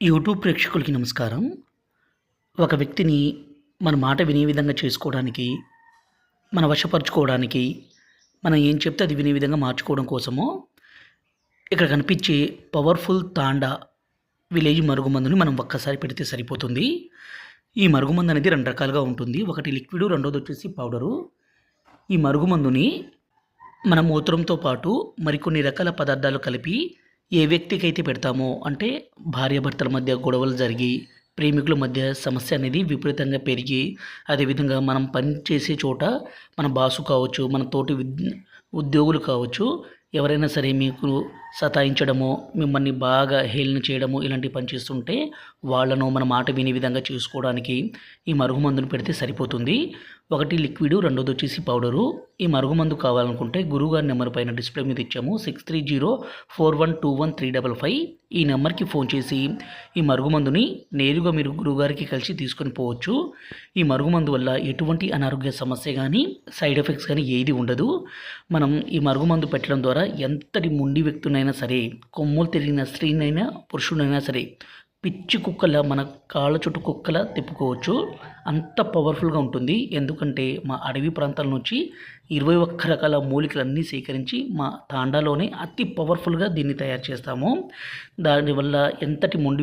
YouTube ప్రేక్షకులకి నమస్కారం. ఒక వ్యక్తిని మన మాట వినే విధంగా చేసుకోవడానికి, మన వశపరుచుకోవడానికి, మనం ఏం చెప్తే అది వినే విధంగా మార్చుకోవడం కోసము, ఇక్కడ కనిపించే పవర్‌ఫుల్ తాండా విలేజ్ మరుగుమందుని మనం ఒక్కసారి పెడితే సరిపోతుంది. ఈ మరుగుమందు అనేది 2 రకాలుగా ఉంటుంది. ఒకటి లిక్విడు, రెండోదొచ్చేసి పౌడరు. ఈ మరుగుమందుని మన మూత్రంతో పాటు మరికొన్ని రకాల పదార్థాలు కలిపి ఏ వ్యక్తికైతే పెడతామో, అంటే భార్యాభర్తల మధ్య గొడవలు జరిగి, ప్రేమికుల మధ్య సమస్య అనేది విపరీతంగా పెరిగి, అదేవిధంగా మనం పని చేసే చోట మన బాసు కావచ్చు, మన తోటి ఉద్యోగులు కావచ్చు, ఎవరైనా సరే మీకు సతాయించడమో, మిమ్మల్ని బాగా హేళన చేయడమో ఇలాంటివి పని చేస్తుంటే, వాళ్ళను మన మాట వినే విధంగా చూసుకోవడానికి ఈ మరుగుమందును పెడితే సరిపోతుంది. ఒకటి లిక్విడు, రెండోదొచ్చేసి పౌడరు. ఈ మరుగుమందు కావాలనుకుంటే గురువుగారి నెంబర్ పైన డిస్ప్లే మీద ఇచ్చాము. 6304121355 ఈ నెంబర్కి ఫోన్ చేసి ఈ మరుగుమందుని నేరుగా మీరు గురువుగారికి కలిసి తీసుకొని పోవచ్చు. ఈ మరుగుమందు వల్ల ఎటువంటి అనారోగ్య సమస్య కానీ, సైడ్ ఎఫెక్ట్స్ కానీ ఏది ఉండదు. మనం ఈ మరుగుమందు పెట్టడం ద్వారా ఎంతటి మొండి వ్యక్తునైనా సరే, కొమ్ములు తిరిగిన స్త్రీనైనా పురుషుడైనా సరే, పిచ్చి కుక్కల మన కాళ్ళ చుట్టూ కుక్కలా తిప్పుకోవచ్చు. అంత పవర్ఫుల్గా ఉంటుంది. ఎందుకంటే మా అడవి ప్రాంతాల నుంచి 21 రకాల మూలికలన్నీ సేకరించి మా తాండాలోనే అతి పవర్ఫుల్గా దీన్ని తయారు చేస్తాము. దానివల్ల ఎంతటి మొండి